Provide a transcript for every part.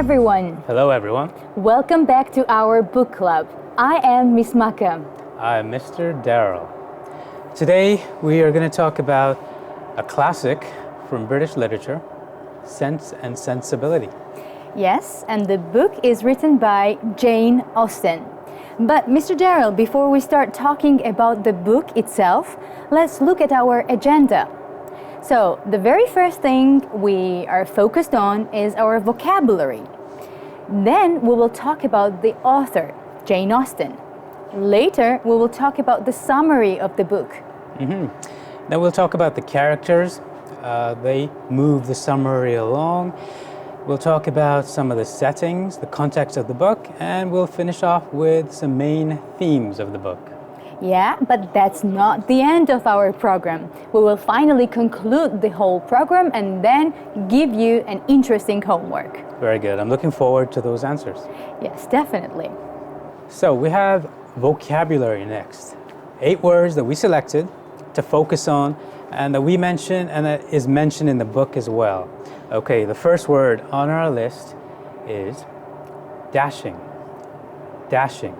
everyone. Hello, everyone. Welcome back to our book club. I am Miss Maka. I'm Mr. Deril. Today, we are going to talk about a classic from British literature, Sense and Sensibility. Yes, and the book is written by Jane Austen. But Mr. Deril, before we start talking about the book itself, let's look at our agenda. So, the very first thing we are focused on is our vocabulary. Then we will talk about the author, Jane Austen. Later, we will talk about the summary of the book. Then we'll talk about the characters. They move the summary along. We'll talk about some of the settings, the context of the book, and we'll finish off with some main themes of the book. Yeah, but that's not the end of our program. We will finally conclude the whole program and then give you an interesting homework. Very good. I'm looking forward to those answers. Yes, definitely. So we have vocabulary next. 8 words that we selected to focus on and that we mention and that is mentioned in the book as well. Okay, the first word on our list is dashing. Dashing.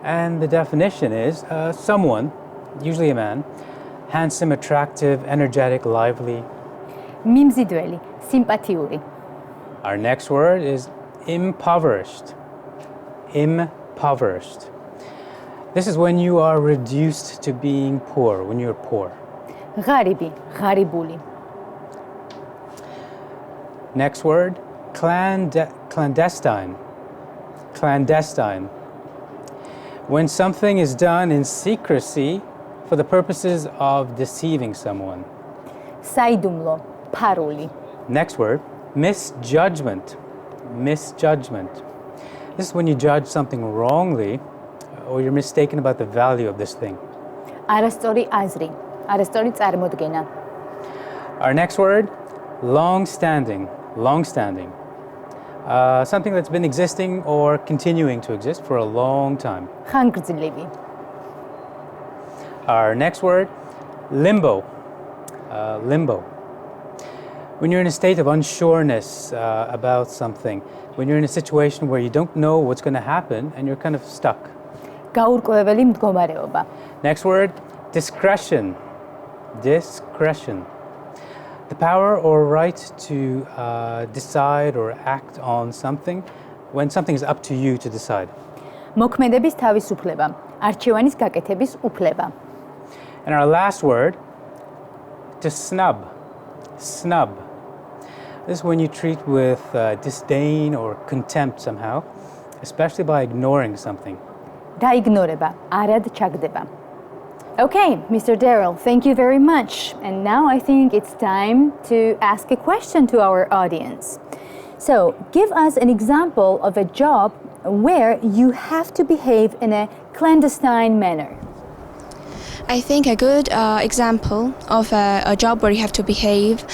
And the definition is someone, usually a man, handsome, attractive, energetic, lively. მიმზიდველი, სიმპათიური. Our next word is impoverished. Impoverished. This is when you are reduced to being poor, when you're poor. ღარიბი, ღარიბული. Next word, clandestine. Clandestine. When something is done in secrecy for the purposes of deceiving someone. საიდუმლო, ფარული. Next word, misjudgment. Misjudgment. This is when you judge something wrongly or you're mistaken about the value of this thing. არასწორი აზრი, არასწორი წარმოდგენა. Our next word, long-standing. Long-standing. Something that's been existing or continuing to exist for a long time. ხანგრძლივი. Our next word, limbo. Limbo. When you're in a state of unsureness about something, when you're in a situation where you don't know what's going to happen and you're kind of stuck. გაურკვეველი მდგომარეობა. Next word, discretion. Discretion. The power or right to decide or act on something when something is up to you to decide. მოქმედების თავისუფლება, არჩევანის გაკეთების უფლება. And our last word, to snub. Snub. This is when you treat with disdain or contempt somehow, especially by ignoring something. დაიგნორება, არად ჩაგდება. Okay, Mr. Deril, thank you very much. And now I think it's time to ask a question to our audience. So, give us an example of a job where you have to behave in a clandestine manner. I think a good example of a job where you have to behave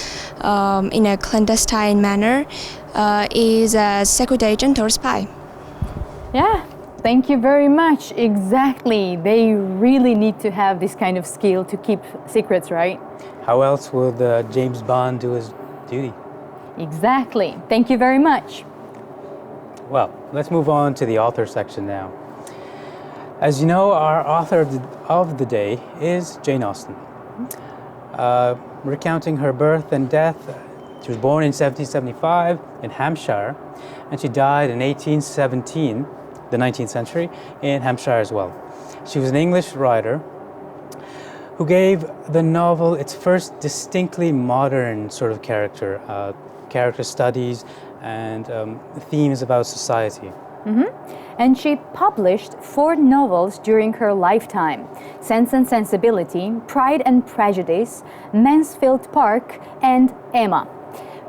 in a clandestine manner is a secret agent or spy. Yeah. Thank you very much. Exactly. They really need to have this kind of skill to keep secrets, right? How else would James Bond do his duty? Exactly. Thank you very much. Well, let's move on to the author section now. As you know, our author of the day is Jane Austen. Recounting her birth and death, she was born in 1775 in Hampshire, and she died in 1817. The 19th century, in Hampshire as well. She was an English writer who gave the novel its first distinctly modern sort of character studies and themes about society. And she published 4 novels during her lifetime: Sense and Sensibility, Pride and Prejudice, Mansfield Park, and Emma.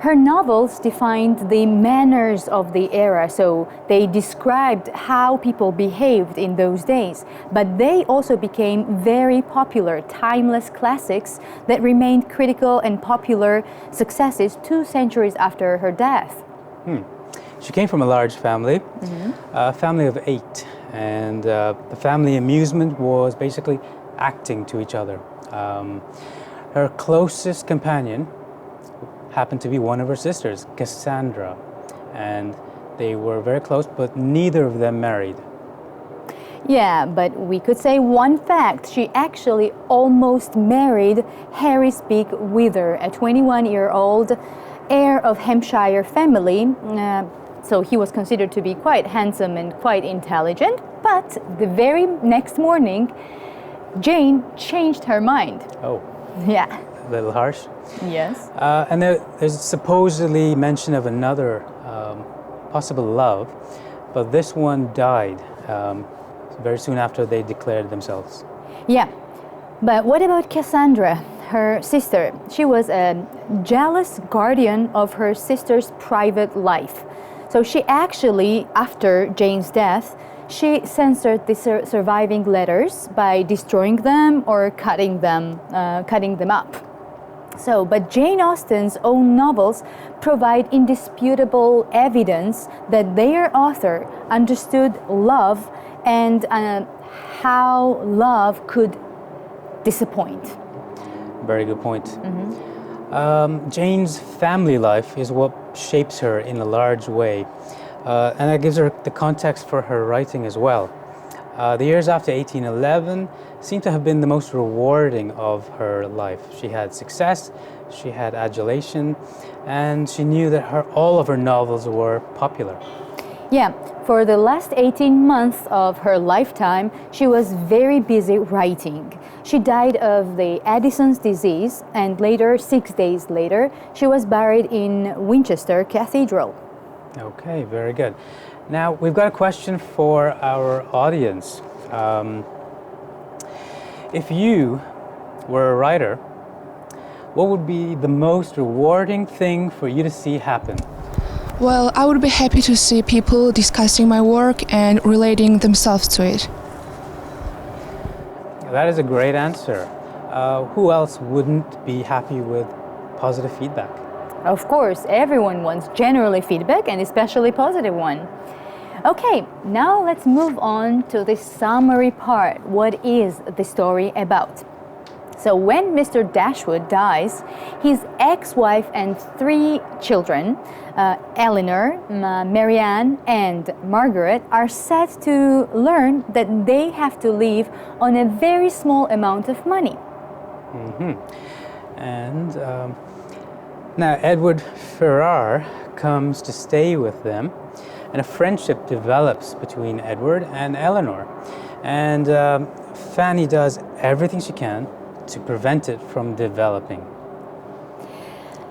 Her novels defined the manners of the era, so they described how people behaved in those days. But they also became very popular, timeless classics that remained critical and popular successes 2 centuries after her death. She came from a large family, a family of 8, and the family amusement was basically acting to each other. Her closest companion happened to be one of her sisters, Cassandra. and they were very close, but neither of them married. Yeah, but we could say one fact. She actually almost married Harry Speak Wither, a 21-year-old heir of Hampshire family. So he was considered to be quite handsome and quite intelligent. But the very next morning, Jane changed her mind. Oh. Yeah. A little harsh. Yes. And there's supposedly mention of another possible love, but this one died very soon after they declared themselves. Yeah. But what about Cassandra, her sister? She was a jealous guardian of her sister's private life. So she actually, after Jane's death, she censored the surviving letters by destroying them or cutting them up. So, but Jane Austen's own novels provide indisputable evidence that their author understood love and how love could disappoint. Very good point. Jane's family life is what shapes her in a large way, and that gives her the context for her writing as well. The years after 1811 seem to have been the most rewarding of her life. She had success, she had adulation, and she knew that all of her novels were popular. Yeah, for the last 18 months of her lifetime, she was very busy writing. She died of the Addison's disease, and later, 6 days later, she was buried in Winchester Cathedral. Okay, very good. Now, we've got a question for our audience. If you were a writer, what would be the most rewarding thing for you to see happen? Well, I would be happy to see people discussing my work and relating themselves to it. That is a great answer. Who else wouldn't be happy with positive feedback? Of course, everyone wants generally feedback, and especially positive one. Okay, now let's move on to the summary part. What is the story about? So when Mr. Dashwood dies, his ex-wife and 3 children, Eleanor, Marianne, and Margaret, are set to learn that they have to live on a very small amount of money. And now Edward Ferrar comes to stay with them, and a friendship develops between Edward and Eleanor. And Fanny does everything she can to prevent it from developing.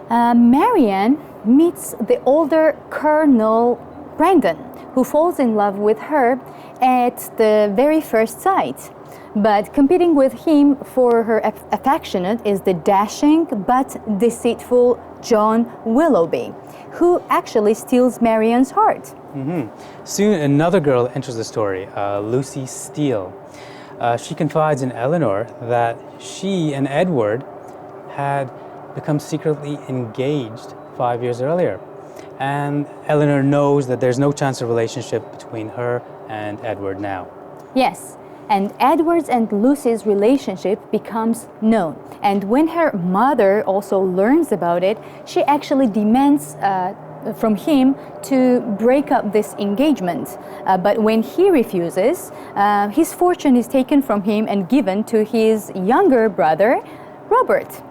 Marianne meets the older Colonel Brandon, who falls in love with her at the very first sight. But competing with him for her affectionate is the dashing but deceitful John Willoughby, who actually steals Marianne's heart. Soon another girl enters the story, Lucy Steele. She confides in Eleanor that she and Edward had become secretly engaged 5 years earlier. And Eleanor knows that there's no chance of relationship between her and Edward now. Yes, and Edward's and Lucy's relationship becomes known. And when her mother also learns about it, she actually demands from him to break up this engagement. But when he refuses, his fortune is taken from him and given to his younger brother, Robert.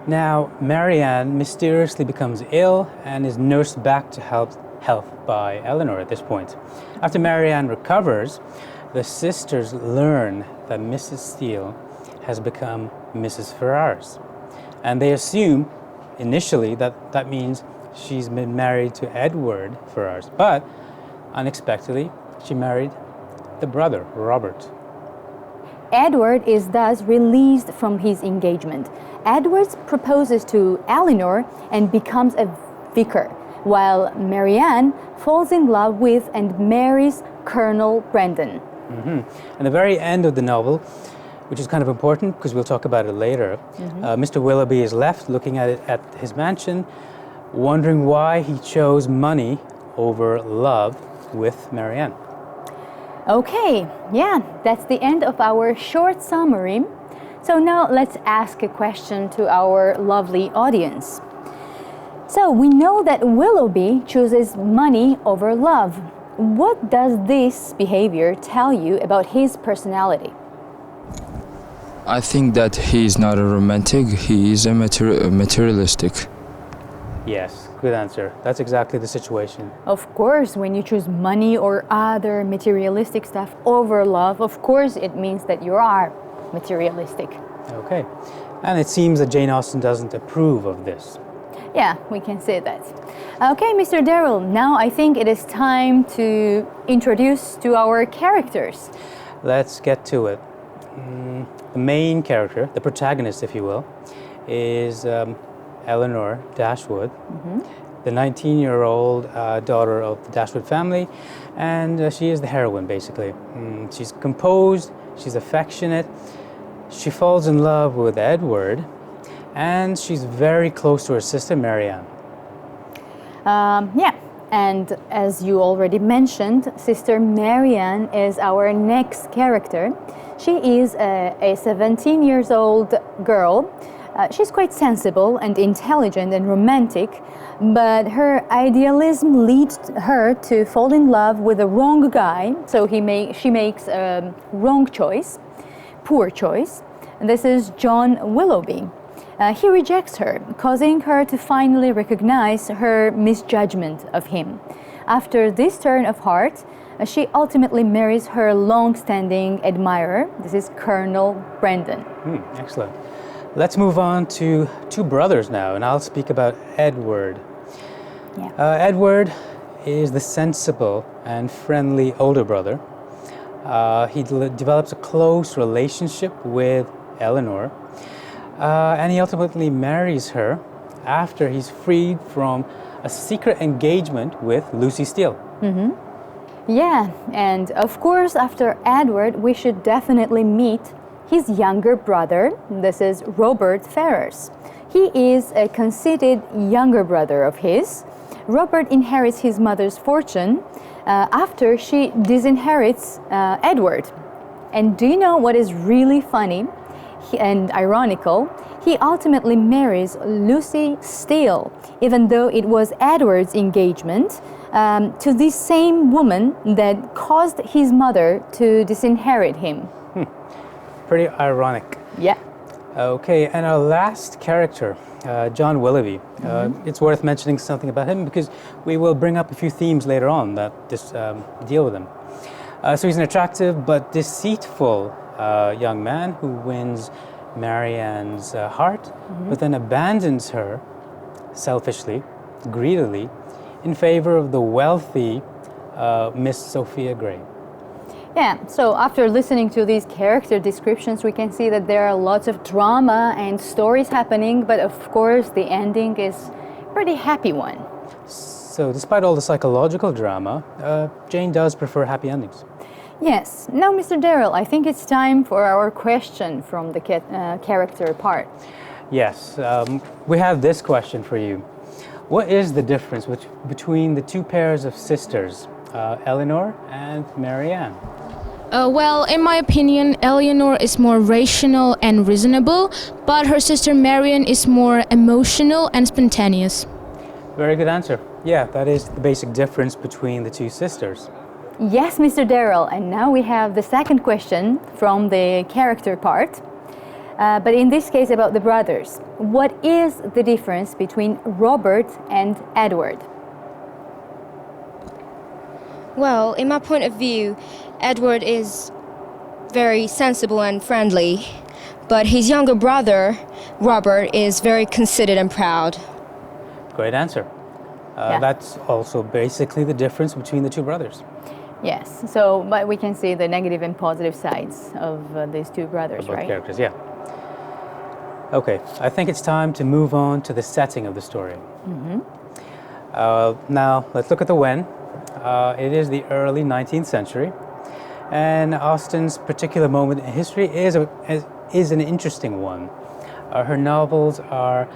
Now, Marianne mysteriously becomes ill and is nursed back to health by Eleanor at this point. After Marianne recovers, the sisters learn that Mrs. Steele has become Mrs. Ferrars. And they assume initially that means she's been married to Edward Ferrars. But unexpectedly, she married the brother, Robert. Edward is thus released from his engagement. Edward proposes to Eleanor and becomes a vicar, while Marianne falls in love with and marries Colonel Brandon. At the very end of the novel, which is kind of important because we'll talk about it later, Mr. Willoughby is left looking at his mansion, wondering why he chose money over love with Marianne. Okay, yeah, that's the end of our short summary. So now let's ask a question to our lovely audience. So we know that Willoughby chooses money over love. What does this behavior tell you about his personality? I think that he is not a romantic, he is a materialistic. Yes, good answer. That's exactly the situation. Of course, when you choose money or other materialistic stuff over love, of course it means that you are materialistic. Okay. And it seems that Jane Austen doesn't approve of this. Yeah, we can say that. Okay, Mr. Deril, now I think it is time to introduce to our characters. Let's get to it. The main character, the protagonist, if you will, is Eleanor Dashwood, the 19-year-old daughter of the Dashwood family, and she is the heroine, basically. She's composed, she's affectionate, she falls in love with Edward, and she's very close to her sister Marianne. Yeah, and as you already mentioned, Sister Marianne is our next character. She is a 17-year-old girl. She's quite sensible and intelligent and romantic, but her idealism leads her to fall in love with the wrong guy, so she makes a wrong choice, poor choice. And this is John Willoughby. He rejects her, causing her to finally recognize her misjudgment of him. After this turn of heart, she ultimately marries her long-standing admirer. This is Colonel Brandon. Excellent. Let's move on to two brothers now, and I'll speak about Edward. Yeah. Edward is the sensible and friendly older brother. He develops a close relationship with Eleanor, and he ultimately marries her after he's freed from a secret engagement with Lucy Steele. Yeah, and of course, after Edward, we should definitely meet his younger brother. This is Robert Ferrars. He is a conceited younger brother of his. Robert inherits his mother's fortune after she disinherits Edward. And do you know what is really funny and ironical? He ultimately marries Lucy Steele, even though it was Edward's engagement, to this same woman that caused his mother to disinherit him. Pretty ironic. Yeah. Okay, and our last character, John Willoughby. It's worth mentioning something about him because we will bring up a few themes later on that deal with him. So he's an attractive but deceitful young man who wins Marianne's heart, but then abandons her selfishly, greedily, in favor of the wealthy Miss Sophia Grey. Yeah, so after listening to these character descriptions, we can see that there are lots of drama and stories happening, but of course the ending is a pretty happy one. So despite all the psychological drama, Jane does prefer happy endings. Yes. Now, Mr. Deril, I think it's time for our question from the character part. Yes, we have this question for you. What is the difference between the two pairs of sisters, Eleanor and Marianne? Well, in my opinion, Eleanor is more rational and reasonable, but her sister Marianne is more emotional and spontaneous. Very good answer. Yeah, that is the basic difference between the two sisters. Yes, Mr. Deril, and now we have the second question from the character part, but in this case about the brothers. What is the difference between Robert and Edward? Well, in my point of view, Edward is very sensible and friendly, but his younger brother, Robert, is very conceited and proud. Great answer. Yeah. That's also basically the difference between the two brothers. Yes, so but we can see the negative and positive sides of these two brothers, Both right? characters, yeah. Okay, I think it's time to move on to the setting of the story. Now, let's look at the when. It is the early 19th century, and Austen's particular moment in history is an interesting one. Her novels are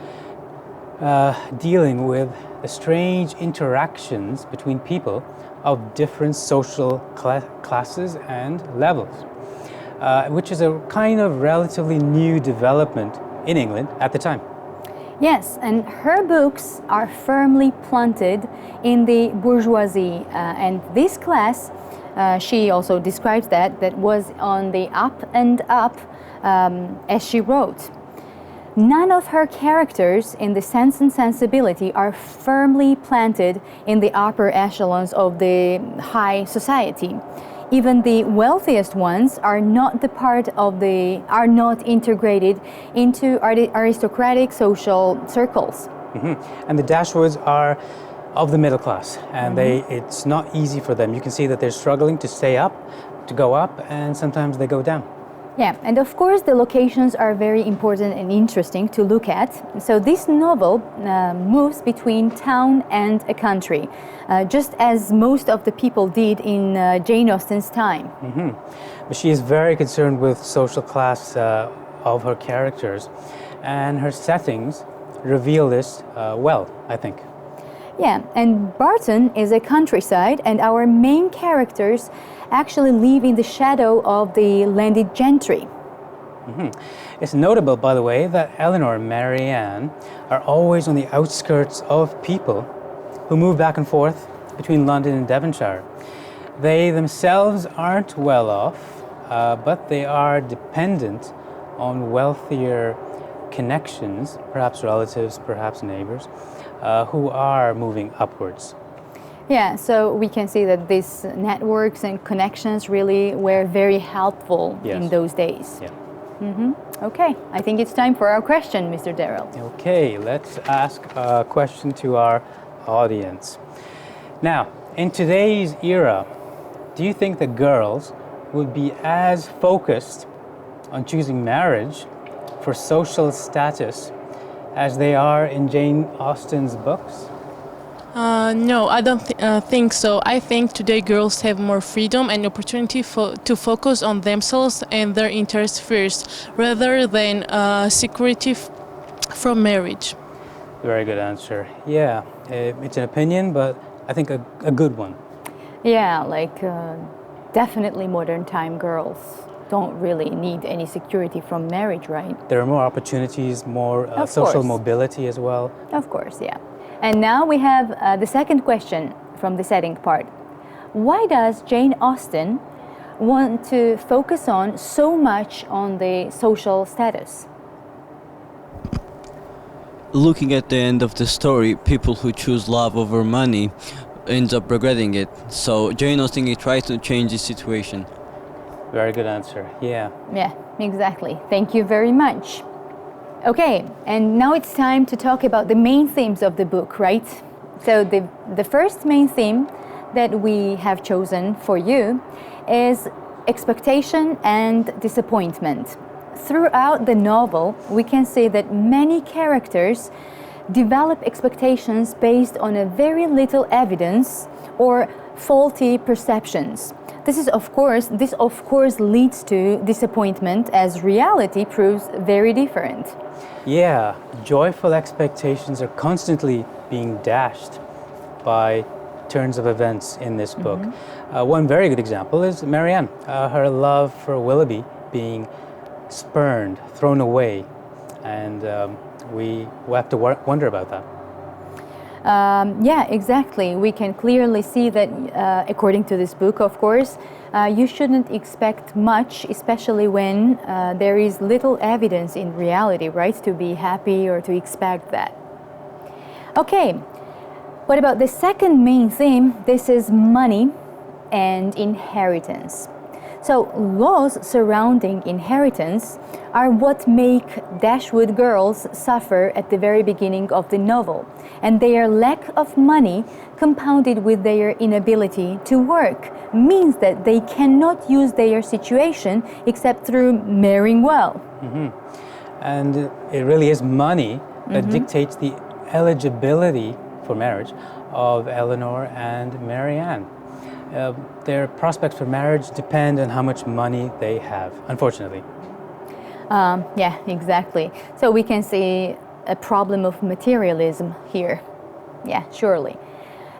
dealing with the strange interactions between people of different social classes and levels, which is a kind of relatively new development in England at the time. Yes, and her books are firmly planted in the bourgeoisie, and this class, she also describes that was on the up and up, as she wrote. None of her characters in the Sense and Sensibility are firmly planted in the upper echelons of the high society. Even the wealthiest ones are not not integrated into aristocratic social circles. And the Dashwoods are of the middle class, and it's not easy for them. You can see that they're struggling to stay up, to go up, and sometimes they go down. Yeah, and of course the locations are very important and interesting to look at. So this novel moves between town and a country, just as most of the people did in Jane Austen's time. But she is very concerned with social class of her characters, and her settings reveal this well, I think. Yeah, and Barton is a countryside, and our main characters actually live in the shadow of the landed gentry. It's notable, by the way, that Eleanor and Marianne are always on the outskirts of people who move back and forth between London and Devonshire. They themselves aren't well off, but they are dependent on wealthier connections, perhaps relatives, perhaps neighbors, who are moving upwards. Yeah, so we can see that these networks and connections really were very helpful in those days. Yeah. Okay, I think it's time for our question, Mr. Derill. Okay, let's ask a question to our audience. Now, in today's era, do you think that girls would be as focused on choosing marriage for social status as they are in Jane Austen's books? No, I don't think so. I think today girls have more freedom and opportunity to focus on themselves and their interests first, rather than security from marriage. Very good answer. Yeah, it's an opinion, but I think a good one. Yeah, definitely modern time girls don't really need any security from marriage, right? There are more opportunities, more social mobility as well. Of course, yeah. And now we have the second question from the setting part. Why does Jane Austen want to focus on so much on the social status? Looking at the end of the story, people who choose love over money ends up regretting it. So Jane Austen tries to change the situation. Very good answer, yeah. Yeah, exactly. Thank you very much. Okay, and now it's time to talk about the main themes of the book, right? So the first main theme that we have chosen for you is expectation and disappointment. Throughout the novel, we can see that many characters develop expectations based on a very little evidence or faulty perceptions. This of course leads to disappointment, as reality proves very different. Yeah, joyful expectations are constantly being dashed by turns of events in this book. One very good example is Marianne, her love for Willoughby being spurned, thrown away, and we have to wonder about that. Yeah, exactly. We can clearly see that, according to this book, of course, you shouldn't expect much, especially when there is little evidence in reality, right, to be happy or to expect that. Okay, what about the second main theme? This is money and inheritance. So laws surrounding inheritance are what make Dashwood girls suffer at the very beginning of the novel, and their lack of money, compounded with their inability to work, means that they cannot use their situation except through marrying well. And it really is money that dictates the eligibility for marriage of Eleanor and Marianne. Their prospects for marriage depend on how much money they have, unfortunately. Yeah, exactly. So we can see a problem of materialism here. Yeah, surely.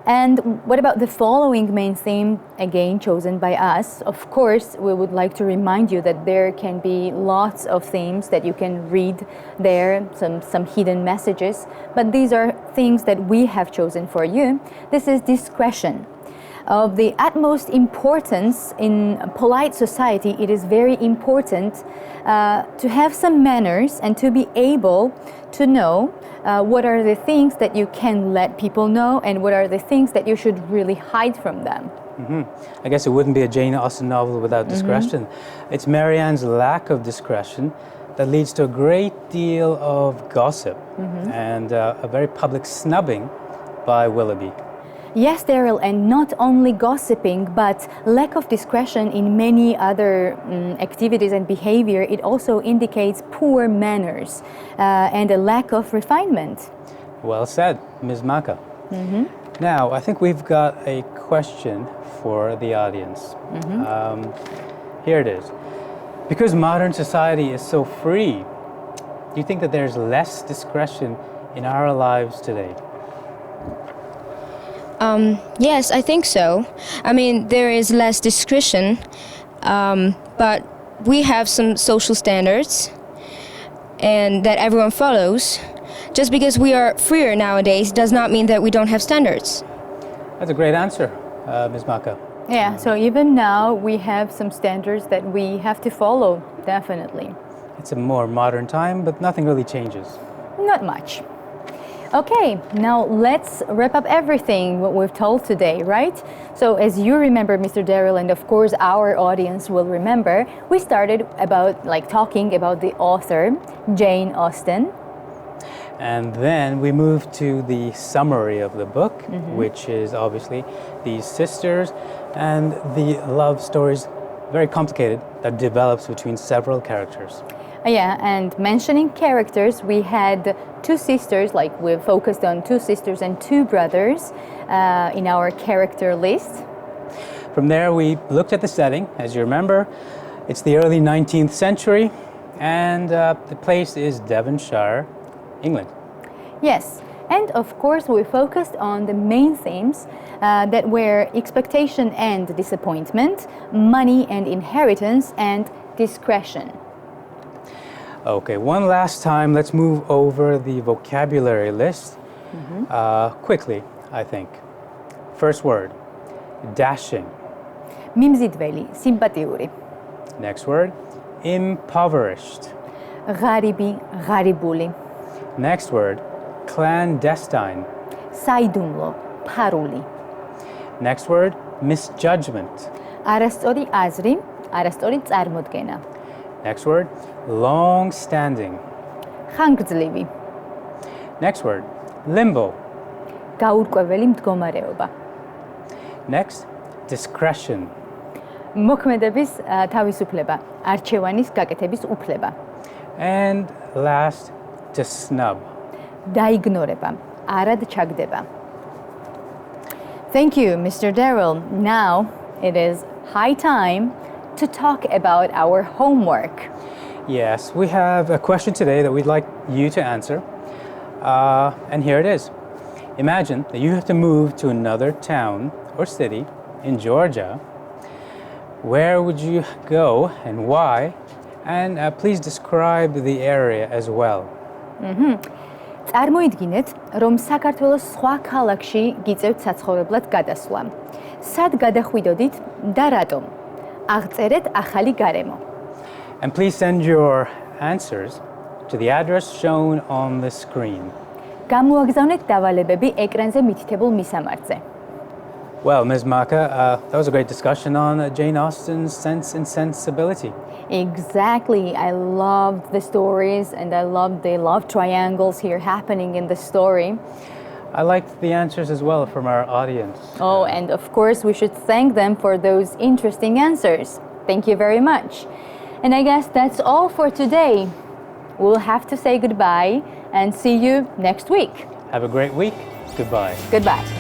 And what about the following main theme, again chosen by us? Of course, we would like to remind you that there can be lots of themes that you can read there, some hidden messages, but these are things that we have chosen for you. This is discretion. Of the utmost importance in polite society, it is very important to have some manners and to be able to know what are the things that you can let people know and what are the things that you should really hide from them. I guess it wouldn't be a Jane Austen novel without discretion. It's Marianne's lack of discretion that leads to a great deal of gossip and a very public snubbing by Willoughby. Yes, Daryl, and not only gossiping, but lack of discretion in many other activities and behavior. It also indicates poor manners and a lack of refinement. Well said, Ms. Maka. Now, I think we've got a question for the audience. Here it is. Because modern society is so free, do you think that there's less discretion in our lives today? Yes, I think so. I mean, there is less discretion, but we have some social standards and that everyone follows. Just because we are freer nowadays does not mean that we don't have standards. That's a great answer, Ms. Maka. Yeah, so even now we have some standards that we have to follow, definitely. It's a more modern time, but nothing really changes. Not much. Okay, now let's wrap up everything what we've told today, right? So as you remember, Mr. Daryl, and of course our audience will remember, we started talking about the author, Jane Austen. And then we moved to the summary of the book, which is obviously these sisters and the love stories, very complicated, that develops between several characters. Yeah, and mentioning characters, we had two sisters, we focused on two sisters and two brothers in our character list. From there, we looked at the setting. As you remember, it's the early 19th century, and the place is Devonshire, England. Yes, and of course we focused on the main themes that were expectation and disappointment, money and inheritance, and discretion. Okay, one last time, let's move over the vocabulary list quickly, I think. First word, dashing. მიმზიდველი, სიმპათიური. Next word, impoverished. ღარიბი, ღარიბული. Next word, clandestine. საიდუმლო, ფარული. Next word, misjudgment. არასწორი აზრი, არასწორი წარმოდგენა. Next word, long-standing. ხანგრძლივი. Next word, limbo. გაურკვეველი მდგომარეობა. Next, discretion. მოქმედების თავისუფლება, არჩევანის გაკეთების უფლება. And last, to snub. დაიგნორება, არად ჩაგდება. Thank you, Mr. Daryl. Now it is high time to talk about our homework. Yes, we have a question today that we'd like you to answer. And here it is. Imagine that you have to move to another town or city in Georgia. Where would you go and why? And please describe the area as well. წარმოიდგინეთ, რომ საქართველოს სხვა ქალაქში გიწევთ საცხოვრებლად გადასვლა. სად გადახვიდოდით და რატომ? აღწერეთ ახალი გარემო. And please send your answers to the address shown on the screen. გამოაგზავნეთ დავალებები ეკრანზე მითითებულ მისამართზე. Well, Ms. Maka, that was a great discussion on Jane Austen's Sense and Sensibility. Exactly. I loved the stories and I loved the love triangles here happening in the story. I liked the answers as well from our audience. Oh, and of course we should thank them for those interesting answers. Thank you very much. And I guess that's all for today. We'll have to say goodbye and see you next week. Have a great week. Goodbye. Goodbye.